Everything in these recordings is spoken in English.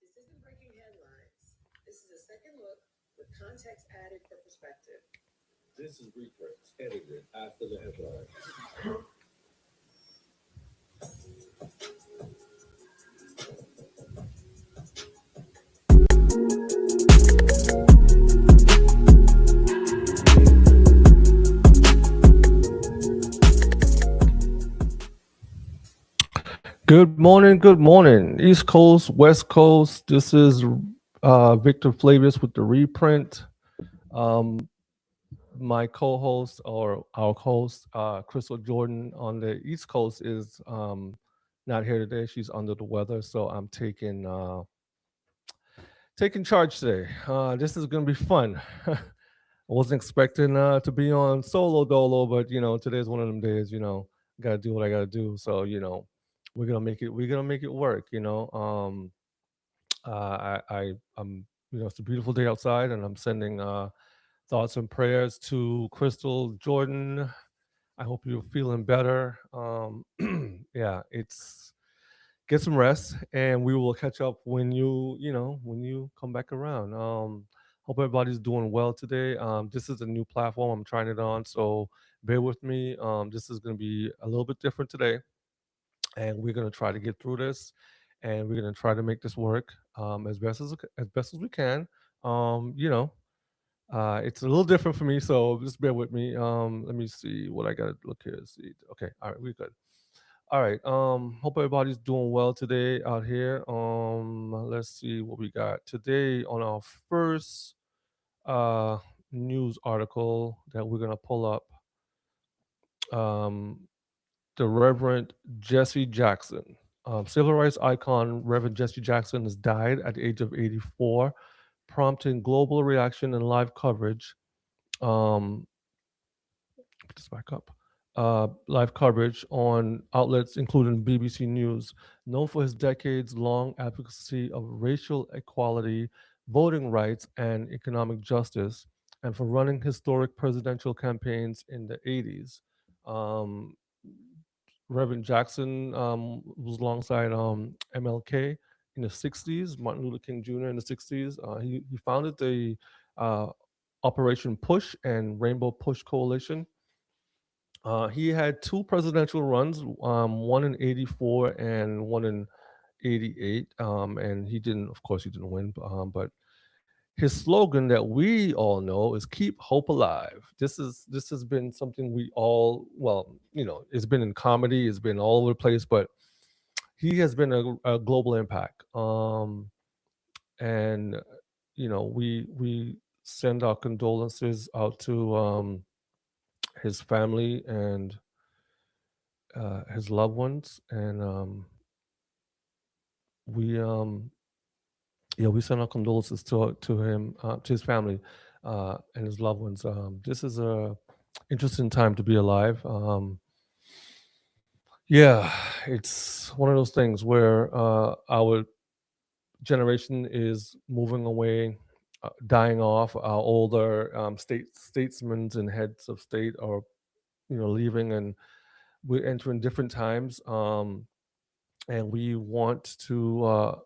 This isn't breaking headlines. This is a second look with context added for perspective. This is Reprints, edited after the headline. Good morning, good morning. East Coast, West Coast. This is Victor Flavius with the Reprint. Um, my co-host or our host, Crystal Jordan on the East Coast is not here today. She's under the weather, so I'm taking charge today. This is gonna be fun. I wasn't expecting to be on solo dolo, but today's one of them days. Gotta do what I gotta do. So we're gonna make it. We're gonna make it work. I'm. It's a beautiful day outside, and I'm sending thoughts and prayers to Crystal Jordan. I hope you're feeling better. Yeah, it's get some rest, and we will catch up when you come back around. Hope everybody's doing well today. This is a new platform I'm trying it on, so bear with me. This is going to be a little bit different today, and we're going to try to get through this, and we're going to try to make this work as best as we can. Um, you know, it's a little different for me, so just bear with me. Let me see what I got to look here. See, okay, all right, we're good. All right. Hope everybody's doing well today out here. Let's see what we got today on our first uh news article that we're gonna pull up. Um, the Reverend Jesse Jackson, civil rights icon Reverend Jesse Jackson, has died at the age of 84, prompting global reaction and live coverage. Um, Put this back up. Live coverage on outlets including BBC News, known for his decades long advocacy of racial equality, voting rights, and economic justice, and for running historic presidential campaigns in the 80s. Um, Reverend Jackson was alongside MLK in the 60s, Martin Luther King Jr. in the 60s. He founded the uh, Operation Push and Rainbow Push Coalition. He had two presidential runs, one in '84 and one in '88, and of course, he didn't win. But his slogan that we all know is "Keep Hope Alive." This has been something we all, well, it's been in comedy, it's been all over the place, but he has been a global impact. And we send our condolences out to his family and his loved ones, and we yeah, we send our condolences to him, to his family, and his loved ones. This is a interesting time to be alive. Yeah, it's one of those things where our generation is moving away, dying off. Our older statesmen and heads of state are leaving, and we're entering different times. And we want to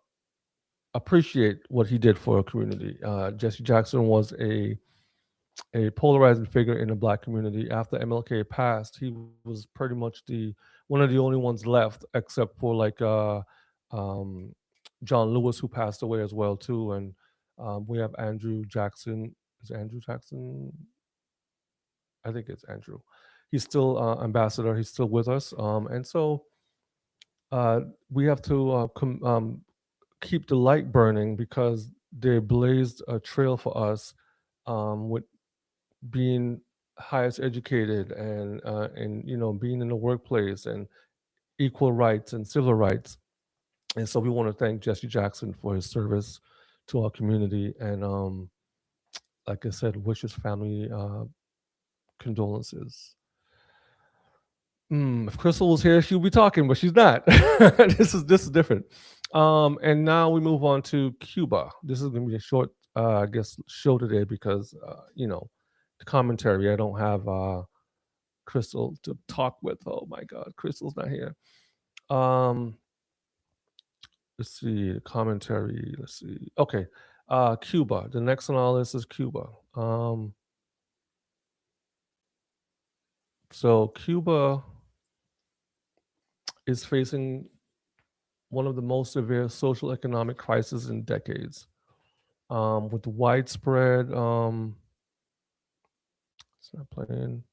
appreciate what he did for our community. Jesse Jackson was a polarizing figure in the black community. After MLK passed, he was pretty much the one of the only ones left, except for like um, John Lewis, who passed away as well too. And we have Andrew Jackson. Is it Andrew Jackson? I think it's Andrew. He's still ambassador. He's still with us, and so uh, we have to keep the light burning because they blazed a trail for us with being highest educated and being in the workplace and equal rights and civil rights. And so we want to thank Jesse Jackson for his service to our community, and like I said, wish his family condolences. If Crystal was here, she would be talking, but she's not. This is different. And now we move on to Cuba. This is going to be a short, I guess, show today because the commentary. I don't have Crystal to talk with. Oh my God, Crystal's not here. Um, let's see the commentary. Let's see. Okay, Cuba. The next on our list is Cuba. So Cuba is facing one of the most severe social economic crises in decades, with widespread. It's not playing.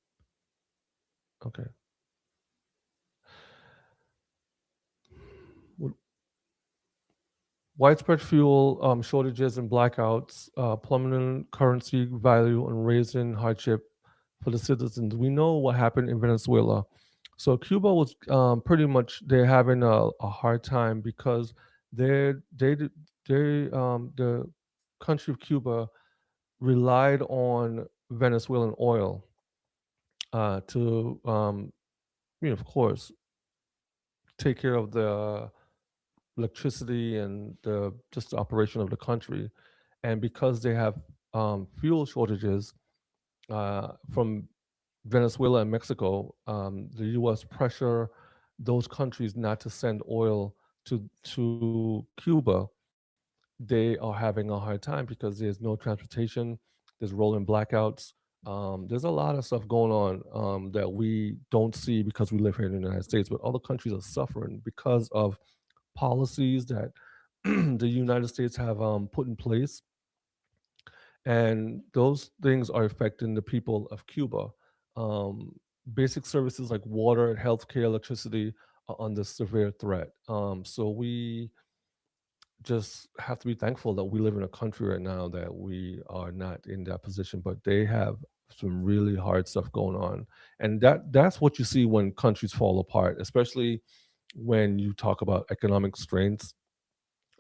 Okay. With widespread fuel shortages and blackouts, plummeting currency value, and raising hardship for the citizens. We know what happened in Venezuela. So Cuba was pretty much they're having a hard time because they did- the country of Cuba relied on Venezuelan oil to of course take care of the electricity and the just the operation of the country. And because they have fuel shortages from Venezuela and Mexico, the U.S. pressure those countries not to send oil to Cuba. They are having a hard time because there's no transportation, there's rolling blackouts. There's a lot of stuff going on that we don't see because we live here in the United States, but other countries are suffering because of policies that the United States have put in place, and those things are affecting the people of Cuba. Um, Basic services like water, healthcare, electricity are under severe threat. So we just have to be thankful that we live in a country right now that we are not in that position, but they have some really hard stuff going on, and that's what you see when countries fall apart, especially when you talk about economic strengths.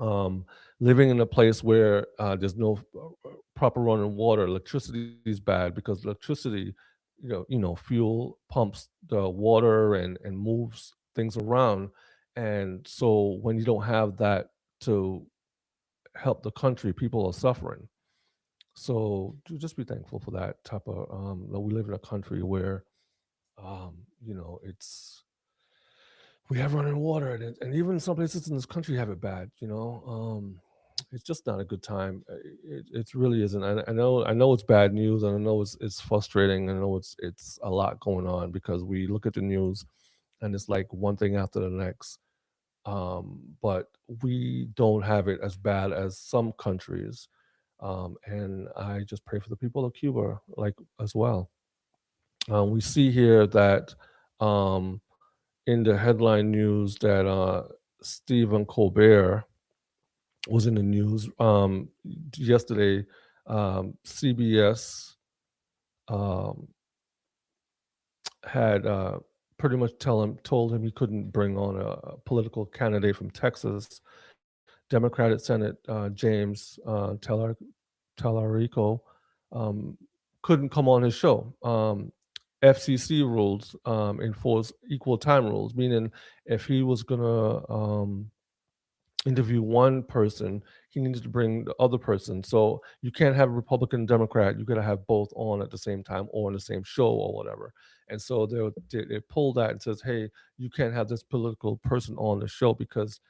um, Living in a place where there's no proper running water, electricity is bad because electricity, fuel pumps the water and moves things around, and so when you don't have that to help the country, people are suffering. So just be thankful for that type of that we live in a country where it's we have running water, and even some places in this country have it bad. It's just not a good time. It really isn't. I know it's bad news, and I know it's frustrating. I know it's a lot going on because we look at the news, and it's like one thing after the next. But we don't have it as bad as some countries. And I just pray for the people of Cuba, like as well. We see here that um, in the headline news that Stephen Colbert was in the news yesterday. CBS um, had pretty much told him he couldn't bring on a political candidate from Texas, Democratic Senate James Tallarico, um, couldn't come on his show. FCC rules enforce equal time rules, meaning if he was gonna interview one person, he needed to bring the other person. So you can't have a Republican and Democrat. You got to have both on at the same time or on the same show or whatever. And so they pull that and says, hey, you can't have this political person on the show because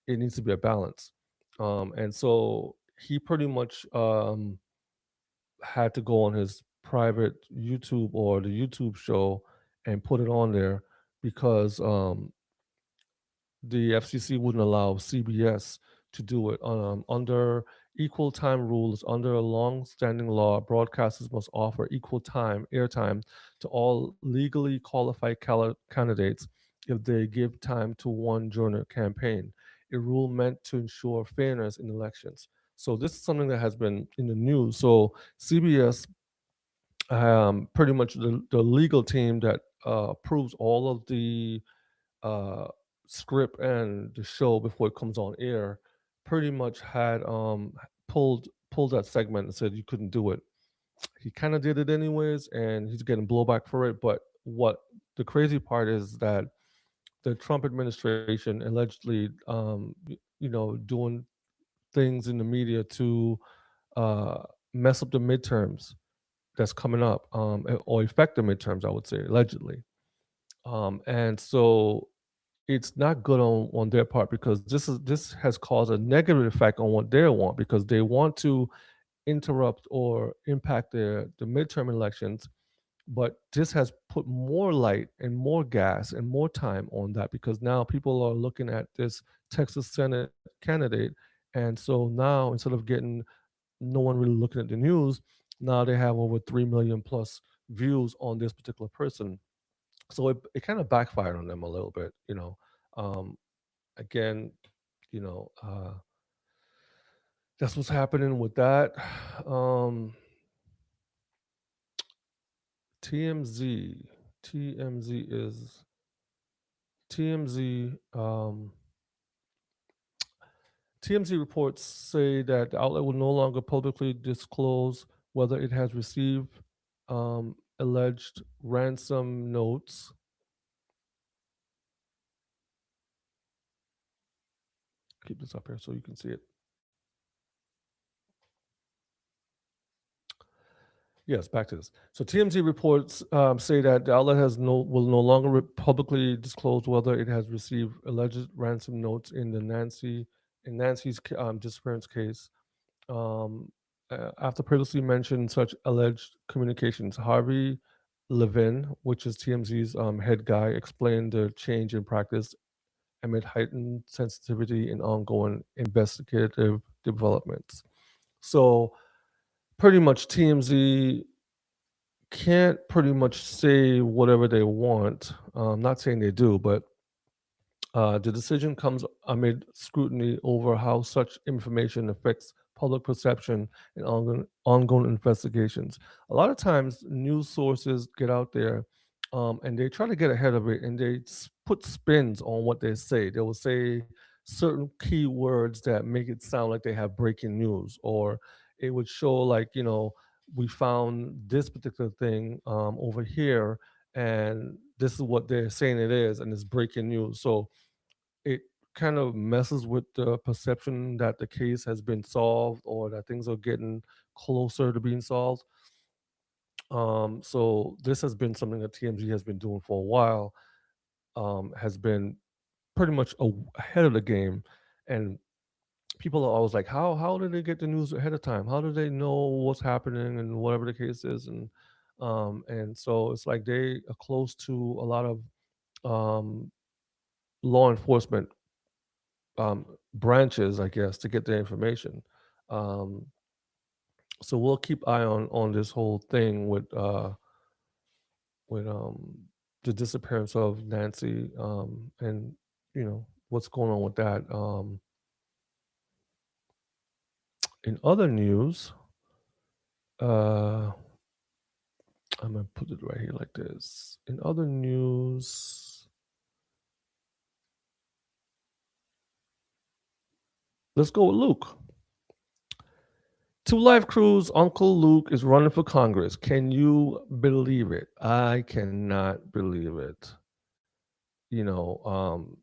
it needs to be a balance. And so he pretty much had to go on his private YouTube or the YouTube show and put it on there because the FCC wouldn't allow CBS to do it. Under equal time rules, under a long-standing law, broadcasters must offer equal time airtime to all legally qualified candidates if they give time to one during a campaign. A rule meant to ensure fairness in elections. So this is something that has been in the news. So CBS, pretty much the legal team that approves all of the uh, script and the show before it comes on air pretty much had pulled that segment and said you couldn't do it. He kind of did it anyways, and he's getting blowback for it. But what the crazy part is that the Trump administration allegedly, doing things in the media to uh, mess up the midterms that's coming up, or affect the midterms. I would say allegedly, and so it's not good on their part because this has caused a negative effect on what they want because they want to interrupt or impact the midterm elections, but this has put more light and more gas and more time on that because now people are looking at this Texas Senate candidate, and so now instead of getting no one really looking at the news, now they have over 3 million plus views on this particular person. So it kind of backfired on them a little bit, um, again, you know, that's what's happening with that. Um, TMZ, TMZ is TMZ. TMZ reports say that the outlet will no longer publicly disclose whether it has received alleged ransom notes. Keep this up here so you can see it. Yes, back to this. So TMZ reports say that the outlet will no longer publicly disclose whether it has received alleged ransom notes in Nancy's disappearance case. After previously mentioned such alleged communications, Harvey Levin, which is TMZ's head guy, explained the change in practice amid heightened sensitivity and ongoing investigative developments. So pretty much TMZ can't pretty much say whatever they want. Not saying they do, but the decision comes amid scrutiny over how such information affects public perception and ongoing investigations. A lot of times, news sources get out there and they try to get ahead of it and they put spins on what they say. They will say certain keywords that make it sound like they have breaking news, or it would show, like, we found this particular thing over here, and this is what they're saying it is, and it's breaking news. So it kind of messes with the perception that the case has been solved or that things are getting closer to being solved. So this has been something that TMZ has been doing for a while, has been pretty much ahead of the game. And people are always like, how do they get the news ahead of time? How do they know what's happening and whatever the case is? And so it's like they are close to a lot of um, law enforcement branches, I guess, to get the information. Um, so we'll keep eye on this whole thing with the disappearance of Nancy, and what's going on with that. In other news, uh, I'm gonna put it right here like this. In other news, let's go with Luke. Two Life Crew's Uncle Luke is running for Congress. Can you believe it? I cannot believe it. You know,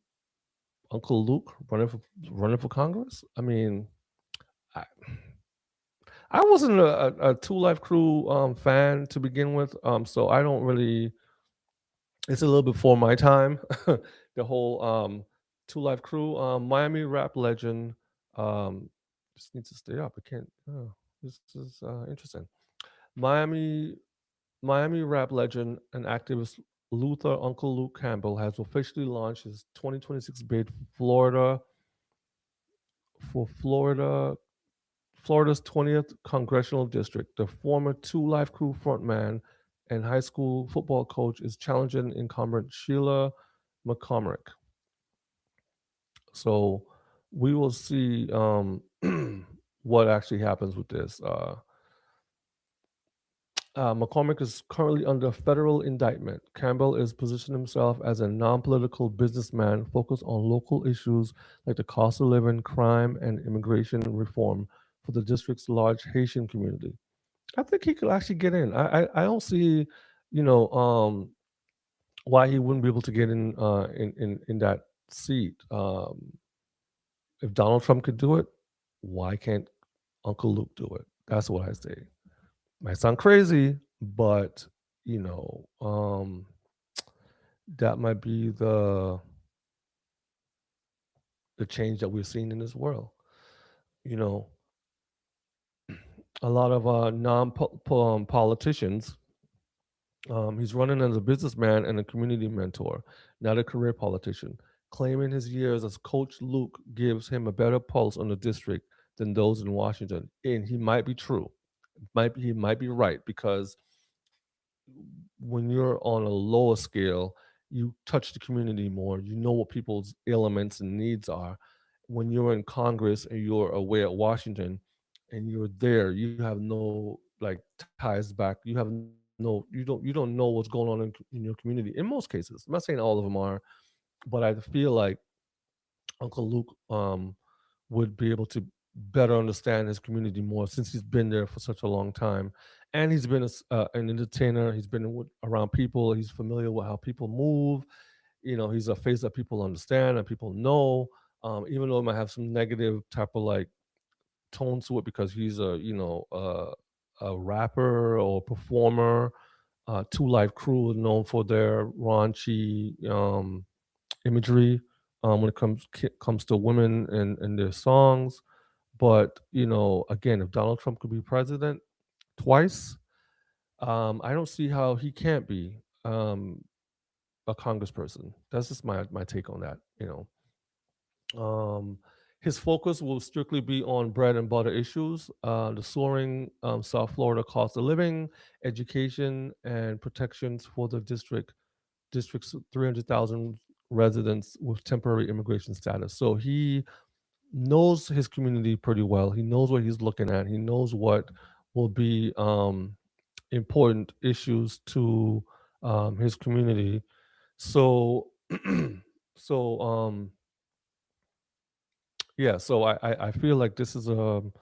Uncle Luke running for Congress. I mean, I, I wasn't a Two Life Crew fan to begin with, so I don't really. It's a little before my time. The whole Two Life Crew, Miami rap legend. Um, just need to stay up. I can't. Oh, this is interesting. Miami Miami rap legend and activist Luther Uncle Luke Campbell has officially launched his 2026 bid for Florida's 20th congressional district. The former Two Life Crew frontman and high school football coach is challenging incumbent Sheila McCormick. So we will see what actually happens with this. McCormick is currently under federal indictment. Campbell is positioning himself as a non political businessman focused on local issues like the cost of living, crime, and immigration reform for the district's large Haitian community. I think he could actually get in. I don't see, you know, why he wouldn't be able to get in that seat. If Donald Trump could do it, why can't Uncle Luke do it? That's what I say. Might sound crazy, but you know, that might be the change that we're seeing in this world. You know, a lot of non-politicians. He's running as a businessman and a community mentor, not a career politician, claiming his years as Coach Luke gives him a better pulse on the district than those in Washington. And he might be true. He might be right because when you're on a lower scale, you touch the community more. You know what people's ailments and needs are. When you're in Congress and you're away at Washington and you're there, you have no like ties back. You don't know what's going on in your community. In most cases, I'm not saying all of them are, but I feel like Uncle Luke would be able to better understand his community more since he's been there for such a long time, and he's been an entertainer. He's been around people. He's familiar with how people move. He's a face that people understand and people know. Even though it might have some negative type of like tone to it because he's a rapper or performer. Two Life Crew is known for their raunchy imagery when it comes to women and their songs. But again, if Donald Trump could be president twice, I don't see how he can't be a congressperson. That's just my take on that. His focus will strictly be on bread and butter issues, the soaring South Florida cost of living, education, and protections for the district's 300,000 residents with temporary immigration status. So he knows his community pretty well. He knows what he's looking at. He knows what will be important issues to his community. So, so yeah. So I feel like this will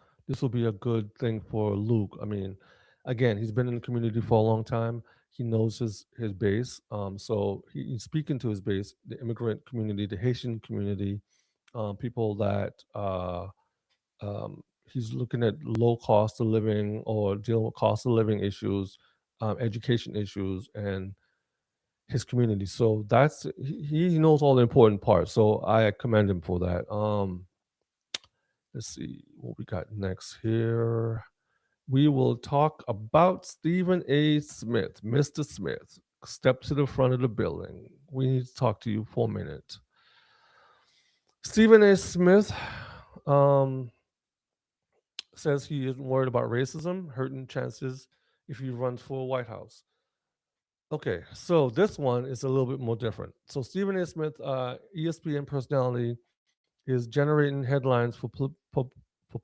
be a good thing for Luke. I mean, again, he's been in the community for a long time. He knows his base. So he's speaking to his base, the immigrant community, the Haitian community, people that he's looking at low cost of living or dealing with cost of living issues, education issues, and his community. So he knows all the important parts. So I commend him for that. Let's see what we got next here. We will talk about Stephen A. Smith, Mr. Smith. Step to the front of the building. We need to talk to you for a minute. Stephen A. Smith um, says he isn't worried about racism hurting chances if he runs for White House. Okay, so this one is a little bit more different. So Stephen A. Smith, ESPN personality, is generating headlines for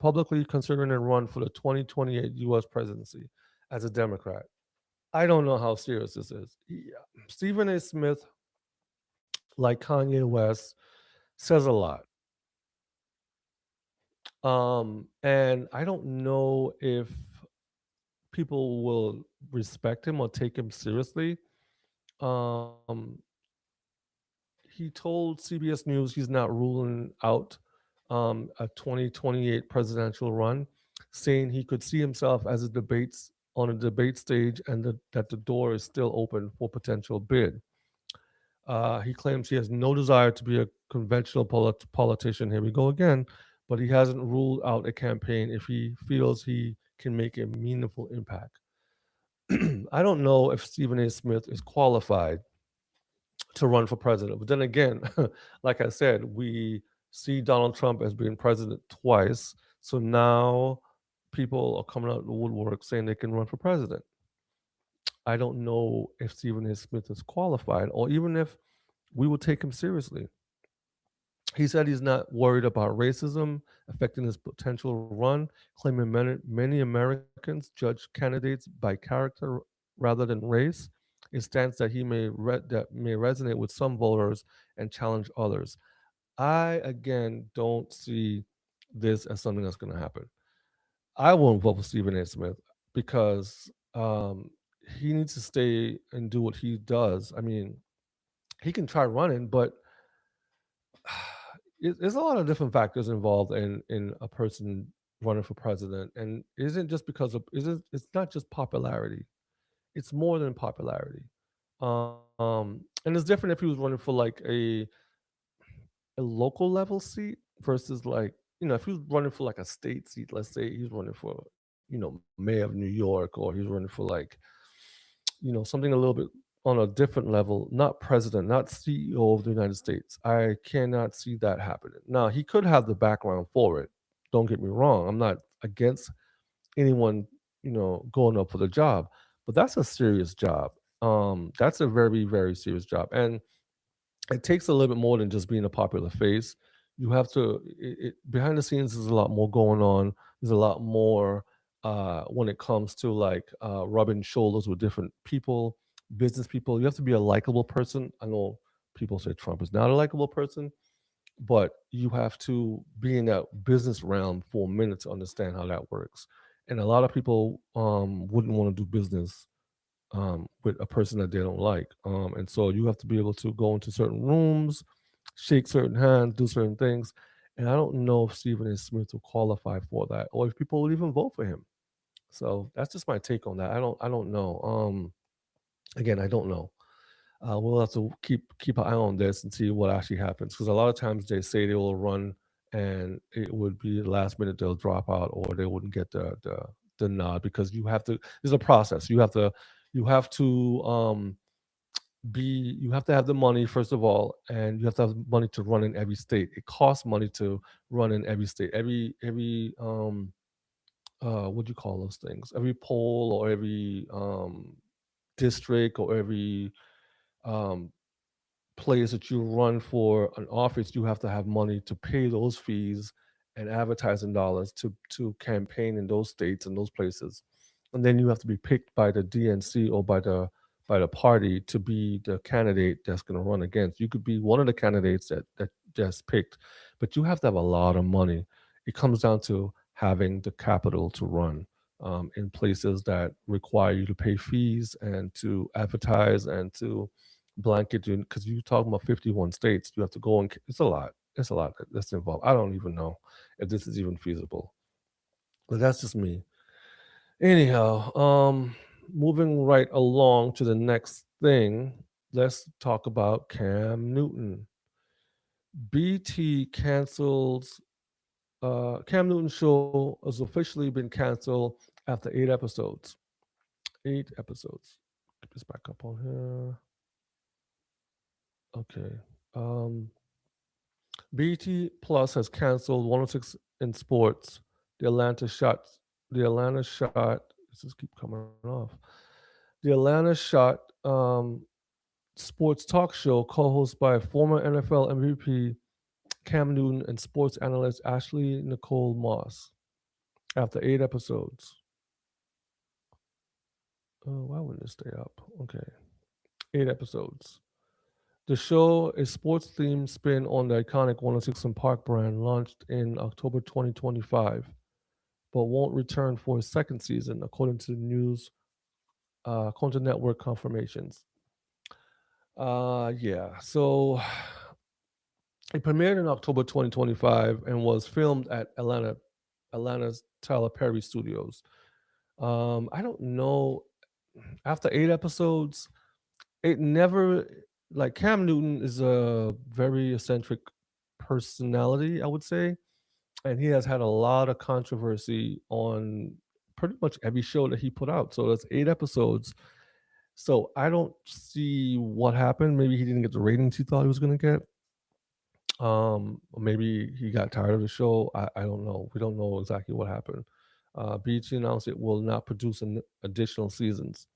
publicly considering a run for the 2028 U.S. presidency as a Democrat. I don't know how serious this is. Stephen A. Smith, like Kanye West, says a lot. And I don't know if people will respect him or take him seriously. Um, he told CBS News he's not ruling out a 2028 presidential run, saying he could see himself as on a debate stage and that the door is still open for potential bid. He claims he has no desire to be a conventional politician. Here we go again, but he hasn't ruled out a campaign if he feels he can make a meaningful impact. I don't know if Stephen A. Smith is qualified to run for president. But then again, like I said, we see Donald Trump as being president twice. So now people are coming out of the woodwork saying they can run for president. I don't know if Stephen A. Smith is qualified or even if we would take him seriously. He said he's not worried about racism affecting his potential run, claiming many Americans judge candidates by character rather than race. A stance that that may resonate with some voters and challenge others. I again don't see this as something that's going to happen. I won't vote for Stephen A. Smith because he needs to stay and do what he does. I mean, he can try running, but there's a lot of different factors involved in a person running for president, and isn't just because of isn't it's not just popularity. It's more than popularity. And it's different if he was running for like a local level seat. versus like, if he was running for like a state seat, let's say he's running for, mayor of New York, or he's running for like, something a little bit on a different level, not president, not CEO of the United States. I cannot see that happening. Now, he could have the background for it. Don't get me wrong. I'm not against anyone, going up for the job, but that's a serious job. That's a very, very serious job. And it takes a little bit more than just being a popular face. You have to behind the scenes. There's a lot more going on. There's a lot more when it comes to like rubbing shoulders with different people, business people. You have to be a likable person. I know people say Trump is not a likable person, but you have to be in that business realm for a minute to understand how that works. And a lot of people wouldn't want to do business with a person that they don't like. And so you have to be able to go into certain rooms, shake certain hands, do certain things. And I don't know if Stephen A. Smith will qualify for that, or if people will even vote for him. So that's just my take on that. I don't know. Again, I don't know. We'll have to keep an eye on this and see what actually happens, because a lot of times they say they will run, and it would be the last minute they'll drop out, or they wouldn't get the nod, because you have to. There's a process. You have to have the money, first of all, and you have to have money to run in every state. It costs money to run in every state. What do you call those things? Every poll, or every district, or every um place that you run for an office, you have to have money to pay those fees and advertising dollars to campaign in those states and those places. And then you have to be picked by the DNC, or by the party, to be the candidate that's going to run against. You could be one of the candidates that just picked, but you have to have a lot of money. It comes down to having the capital to run in places that require you to pay fees and to advertise and to blanket you, because you're talking about 51 states. You have to go, and it's a lot. It's a lot that's involved. I don't even know if this is even feasible, but that's just me. Anyhow, moving right along to the next thing, let's talk about Cam Newton. BT cancels. Cam Newton show has officially been canceled after 8 episodes. 8 episodes. Get this back up on here. Okay. Um, BT Plus has canceled 106 in sports. The Atlanta shot. The Atlanta shot. This just keep coming off. The Atlanta shot sports talk show co-hosted by former NFL MVP Cam Newton and sports analyst Ashley Nicole Moss after 8 episodes. Oh, why wouldn't it stay up? Okay, 8 episodes. The show, a sports themed spin on the iconic 106 and Park brand, launched in October 2025, but won't return for a second season, according to according to network confirmations. Yeah. So it premiered in October 2025 and was filmed at Atlanta's Tyler Perry Studios. I don't know. After 8 episodes, it never, like, Cam Newton is a very eccentric personality, I would say, and he has had a lot of controversy on pretty much every show that he put out. So that's 8 episodes. So I don't see what happened. Maybe he didn't get the ratings he thought he was going to get. Or maybe he got tired of the show. I don't know. We don't know exactly what happened. BT announced it will not produce additional seasons.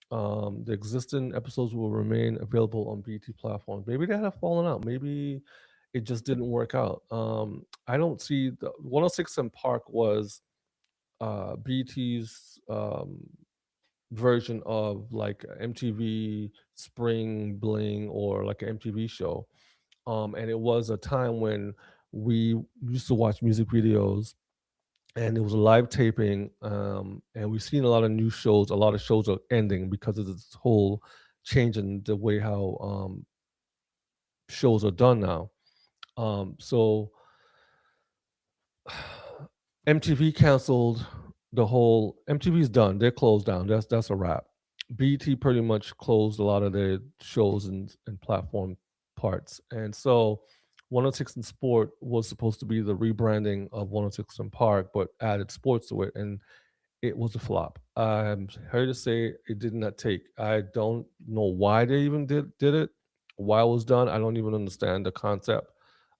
The existing episodes will remain available on BT platforms. Maybe they had fallen out. Maybe it just didn't work out. I don't see the 106 and Park was BT's version of like a MTV Spring Bling, or like an MTV show. And it was a time when we used to watch music videos, and it was a live taping. And we've seen a lot of new shows. A lot of shows are ending because of this whole change in the way how shows are done now. So MTV canceled the whole. MTV's done. They're closed down. That's a wrap. BT pretty much closed a lot of their shows and platform parts, and so 106 in Sport was supposed to be the rebranding of 106 in Park, but added sports to it, and it was a flop. I'm sorry to say it did not take. I don't know why they even did it, why it was done. I don't even understand the concept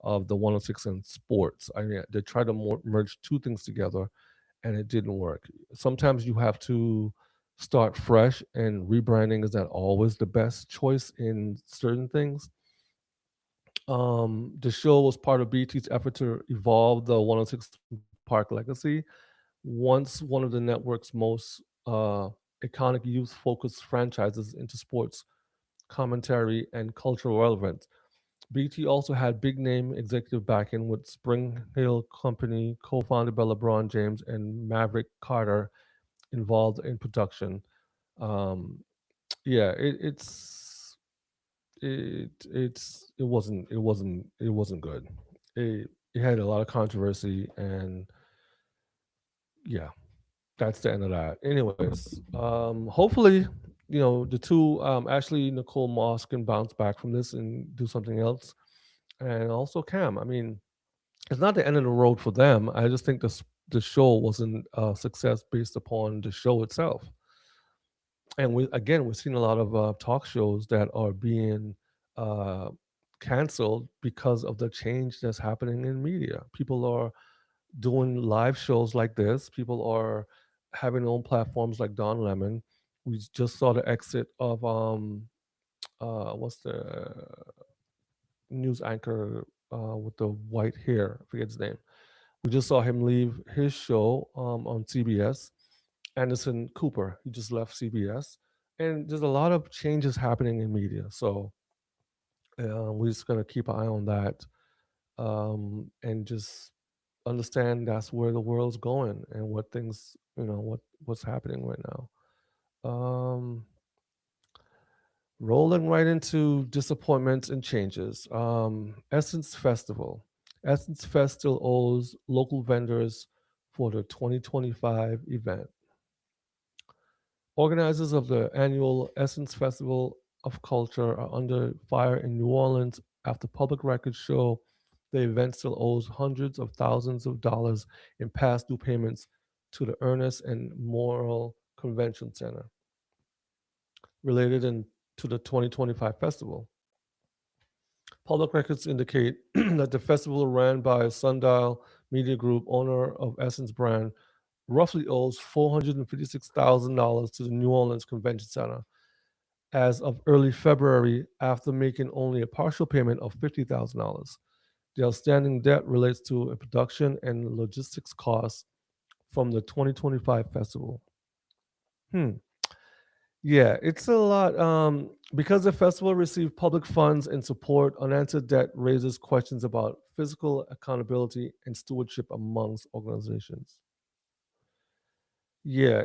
of the 106 in Sports. I mean, they tried to merge two things together, and it didn't work. Sometimes you have to start fresh, and rebranding is not always the best choice in certain things. The show was part of BT's effort to evolve the 106 Park legacy. Once one of the network's most iconic youth focused franchises into sports commentary and cultural relevance. BT also had big name executive backing with Spring Hill Company co founded by LeBron James and Maverick Carter involved in production. Um, yeah, it wasn't good. It had a lot of controversy, and yeah, that's the end of that. Anyways, hopefully, the two, Ashley Nicole Moss can bounce back from this and do something else, and also Cam. I mean, it's not the end of the road for them. I just think the show wasn't a success based upon the show itself. And we've seen a lot of talk shows that are being uh, canceled because of the change that's happening in media. People are doing live shows like this. People are having their own platforms like Don Lemon. We just saw the exit of what's the news anchor with the white hair? I forget his name. We just saw him leave his show on CBS. Anderson Cooper, he just left CBS, and there's a lot of changes happening in media. So we're just gonna keep an eye on that, and just understand that's where the world's going and what things, what's happening right now. Um, Rolling right into disappointments and changes. Essence Festival. Essence Fest still owes local vendors for the 2025 event. Organizers of the annual Essence Festival of Culture are under fire in New Orleans after public records show the event still owes hundreds of thousands of dollars in past due payments to the Ernest and Morrill Convention Center related to the 2025 festival. Public records indicate that the festival ran by Sundial Media Group, owner of Essence Brand, roughly owes $456,000 to the New Orleans Convention Center as of early February after making only a partial payment of $50,000. The outstanding debt relates to a production and logistics costs from the 2025 festival. Hmm. Yeah, it's a lot. Because the festival received public funds and support, unanswered debt raises questions about physical accountability and stewardship amongst organizations. Yeah,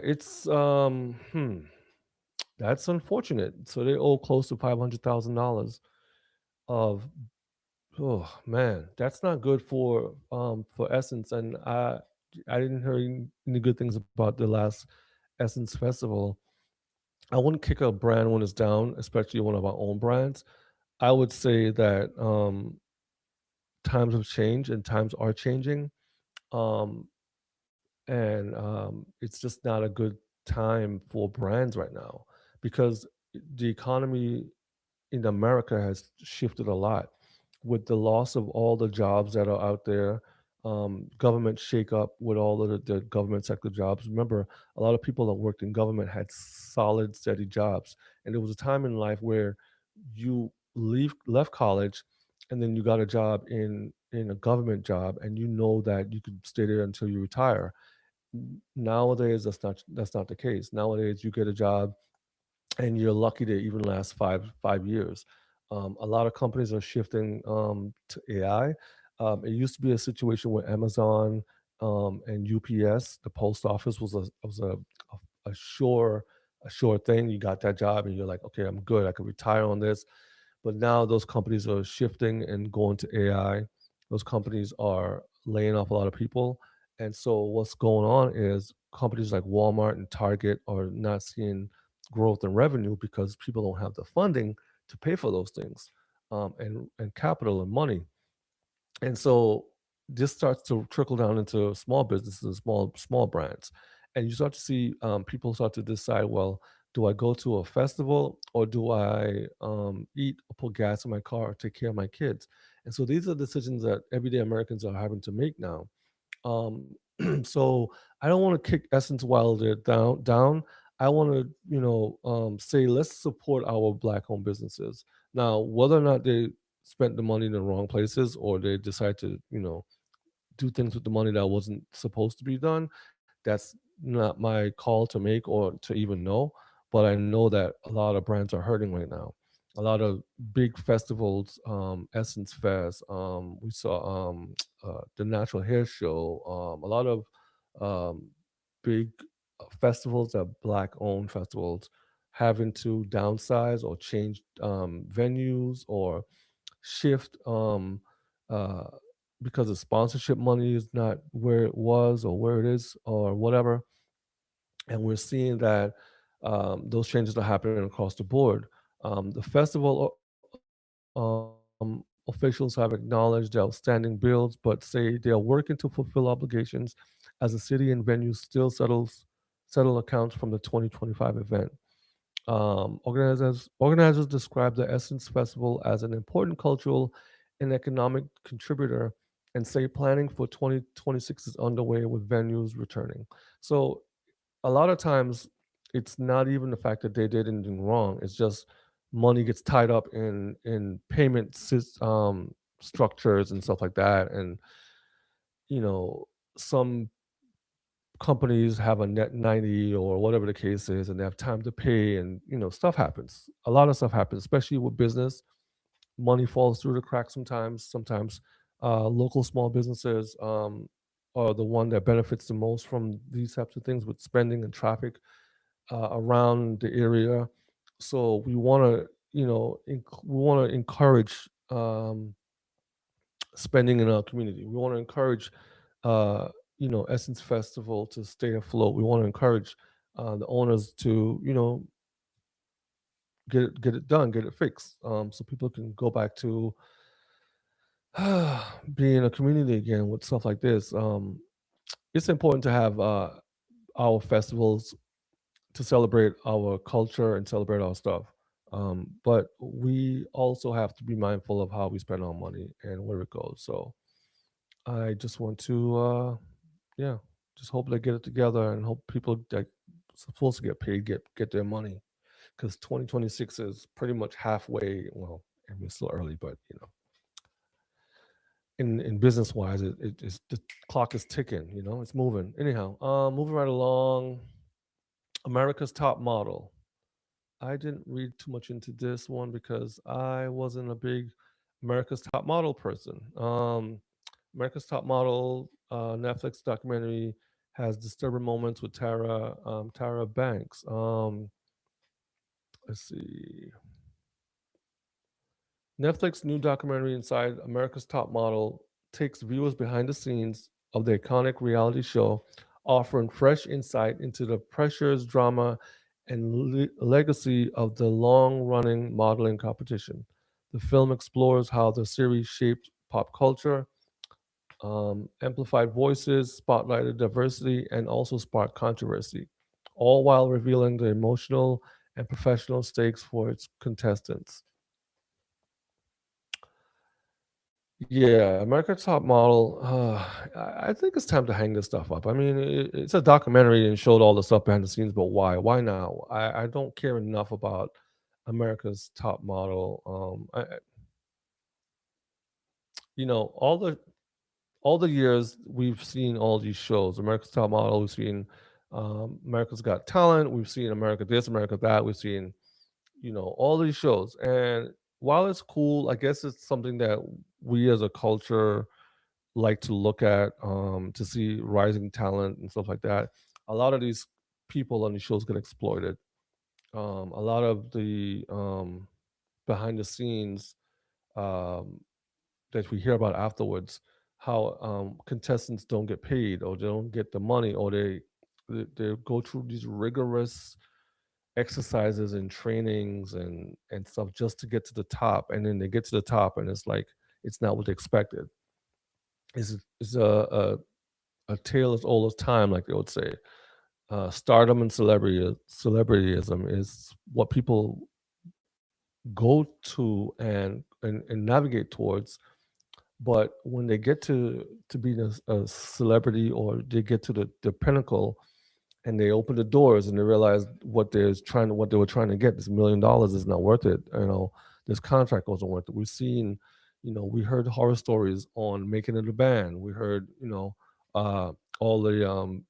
that's unfortunate. So they owe close to $500,000 of. Oh man, that's not good for Essence. And I didn't hear any good things about the last Essence festival. I wouldn't kick a brand when it's down, especially one of our own brands. I would say that times have changed and times are changing, um, and it's just not a good time for brands right now because the economy in America has shifted a lot with the loss of all the jobs that are out there, government shakeup with all of the government sector jobs. Remember, a lot of people that worked in government had solid, steady jobs, and there was a time in life where you left college, and then you got a job in a government job, and you know that you could stay there until you retire. Nowadays, that's not the case. Nowadays, you get a job and you're lucky to even last five years. A lot of companies are shifting to AI. It used to be a situation where Amazon and UPS, the post office, a sure thing. You got that job, and you're like, okay, I'm good. I can retire on this. But now those companies are shifting and going to AI. Those companies are laying off a lot of people. And so what's going on is companies like Walmart and Target are not seeing growth in revenue because people don't have the funding to pay for those things, and capital and money. And so this starts to trickle down into small businesses, small brands, and you start to see people start to decide, well, do I go to a festival or do I eat or put gas in my car or take care of my kids? And so these are decisions that everyday Americans are having to make now. um, so I don't want to kick Essence while they're down. I want to, say let's support our black-owned businesses. Now, whether or not they spent the money in the wrong places or they decide to, do things with the money that wasn't supposed to be done, that's not my call to make or to even know. But I know that a lot of brands are hurting right now. A lot of big festivals, Essence Fest, we saw the Natural Hair Show, a lot of um, big festivals that black owned festivals having to downsize or change venues or shift uh, because the sponsorship money is not where it was or where it is or whatever. And we're seeing that those changes are happening across the board. The festival officials have acknowledged the outstanding bills, but say they are working to fulfill obligations as the city and venue still settle accounts from the 2025 event. Organizers describe the Essence Festival as an important cultural and economic contributor and say planning for 2026 is underway with venues returning. So a lot of times it's not even the fact that they did anything wrong. It's just money gets tied up in payment structures and stuff like that. And you know, some companies have a net 90 or whatever the case is, and they have time to pay, and stuff happens. A lot of stuff happens, especially with business. Money falls through the cracks sometimes. Sometimes local small businesses are the one that benefits the most from these types of things with spending and traffic around the area. So we want to, we want to encourage spending in our community. We want to encourage, uh, Essence Festival to stay afloat. We want to encourage the owners to, get it done, get it fixed, so people can go back to being a community again with stuff like this. It's important to have our festivals to celebrate our culture and celebrate our stuff. But we also have to be mindful of how we spend our money and where it goes. So I just want to, yeah, just hope they get it together and hope people that supposed to get paid get their money because 2026 is pretty much halfway. Well, I mean, it's still early, but in business wise, it's the clock is ticking. It's moving. Anyhow, moving right along. America's Top Model. I didn't read too much into this one because I wasn't a big America's Top Model person. America's Top Model Netflix documentary has disturbing moments with Tara Banks. Let's see. Netflix new documentary inside America's Top Model takes viewers behind the scenes of the iconic reality show, offering fresh insight into the pressures, drama, and legacy of the long running modeling competition. The film explores how the series shaped pop culture, amplified voices, spotlighted diversity, and also sparked controversy, all while revealing the emotional and professional stakes for its contestants. Yeah, America's Top Model. I think it's time to hang this stuff up. I mean, it's a documentary and showed all the stuff behind the scenes, but why? Why now? I don't care enough about America's Top Model. All the years we've seen all these shows. America's Top Model. We've seen America's Got Talent. We've seen America this, America that. We've seen all these shows, and while it's cool, I guess it's something that we as a culture like to look at, to see rising talent and stuff like that. A lot of these people on these shows get exploited. A lot of the behind the scenes um, that we hear about afterwards, how contestants don't get paid or they don't get the money or they go through these rigorous exercises and trainings and stuff just to get to the top, and then they get to the top and it's like it's not what they expected. is a tale as old as time, like they would say. Stardom and celebrityism is what people go to and navigate towards. But when they get to being a celebrity, or they get to the pinnacle, and they open the doors and they realize what they were trying to get, this $1 million is not worth it. This contract wasn't worth it. We've seen, we heard horror stories on making it a band. We heard, uh, all the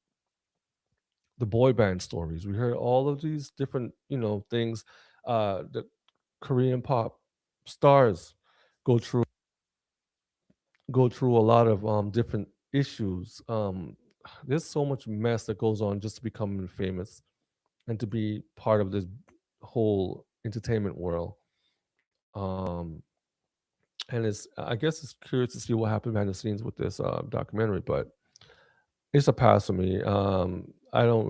boy band stories. We heard all of these different, things. The Korean pop stars go through a lot of different issues. There's so much mess that goes on just to become famous and to be part of this whole entertainment world. Um, and I guess it's curious to see what happened behind the scenes with this documentary, but it's a pass for me. I don't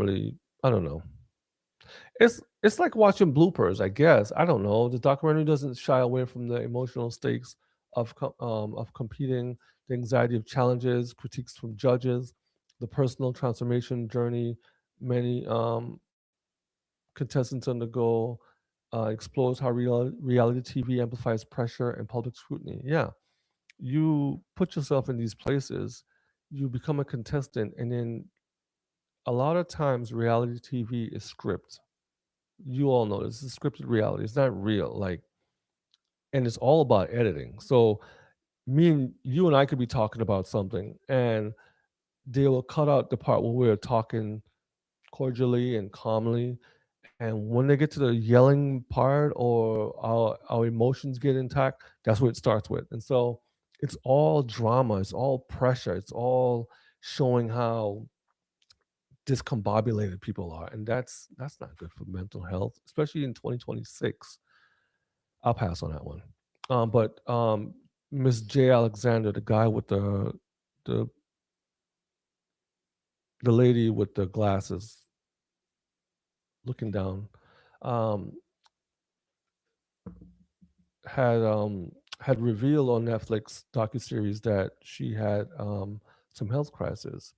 know. It's like watching bloopers, I guess. I don't know. The documentary doesn't shy away from the emotional stakes of competing, the anxiety of challenges, critiques from judges, the personal transformation journey many contestants undergo, explores how reality TV amplifies pressure and public scrutiny. Yeah, you put yourself in these places, you become a contestant, and then a lot of times reality TV is script. You all know this is scripted reality. It's not real. And it's all about editing. So you and I could be talking about something, and they will cut out the part where we're talking cordially and calmly. And when they get to the yelling part, or our emotions get intact, that's what it starts with. And so it's all drama, it's all pressure, it's all showing how discombobulated people are. And that's not good for mental health, especially in 2026. I'll pass on that one. But Miss J. Alexander, the guy with the the lady with the glasses looking down, um, had had revealed on Netflix docuseries that she had some health crisis,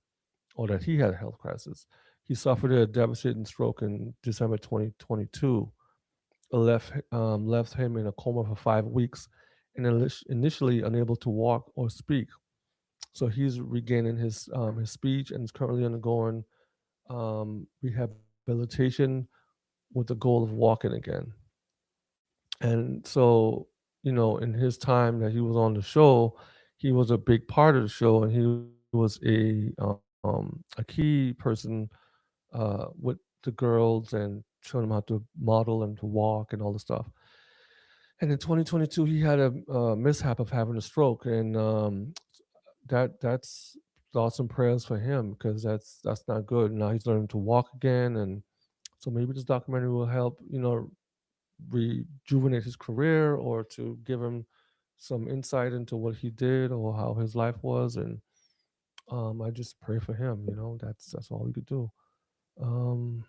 or that he had a health crisis. He suffered a devastating stroke in December 2022. Left him in a coma for 5 weeks, and initially unable to walk or speak. So he's regaining his speech, and is currently undergoing rehabilitation with the goal of walking again. And so, in his time that he was on the show, he was a big part of the show, and he was a key person with the girls, and showing them how to model and to walk and all the stuff. And in 2022, he had a mishap of having a stroke, and that's thoughts and prayers for him, because that's not good. Now he's learning to walk again, and so maybe this documentary will help, rejuvenate his career, or to give him some insight into what he did or how his life was. And I just pray for him. That's all we could do. Um,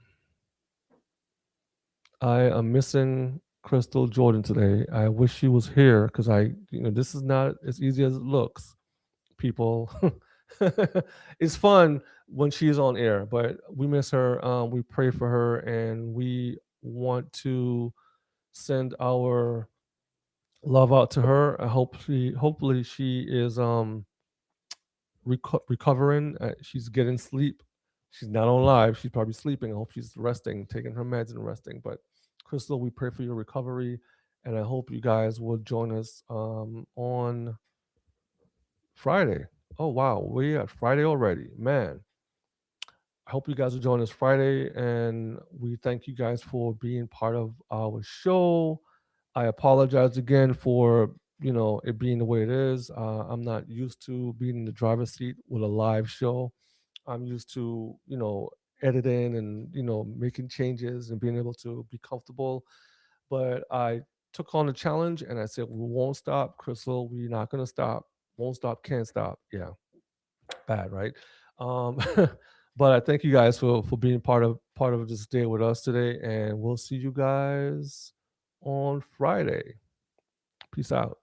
I am missing Crystal Jordan today. I wish she was here, because this is not as easy as it looks. People, it's fun when she's on air, but we miss her. We pray for her, and we want to send our love out to her. Hopefully she is recovering. She's getting sleep. She's not on live. She's probably sleeping. I hope she's resting, taking her meds and resting. But Crystal, we pray for your recovery, and I hope you guys will join us on Friday. Oh wow, we at Friday already, man. I hope you guys will join us Friday, and we thank you guys for being part of our show. I apologize again for it being the way it is. I'm not used to being in the driver's seat with a live show. I'm used to editing and making changes and being able to be comfortable. But I took on the challenge, and I said we won't stop, Crystal. We're not gonna stop. Won't stop, can't stop. Yeah, bad, right? Um, but I thank you guys for being part of this day with us today, and we'll see you guys on Friday. Peace out.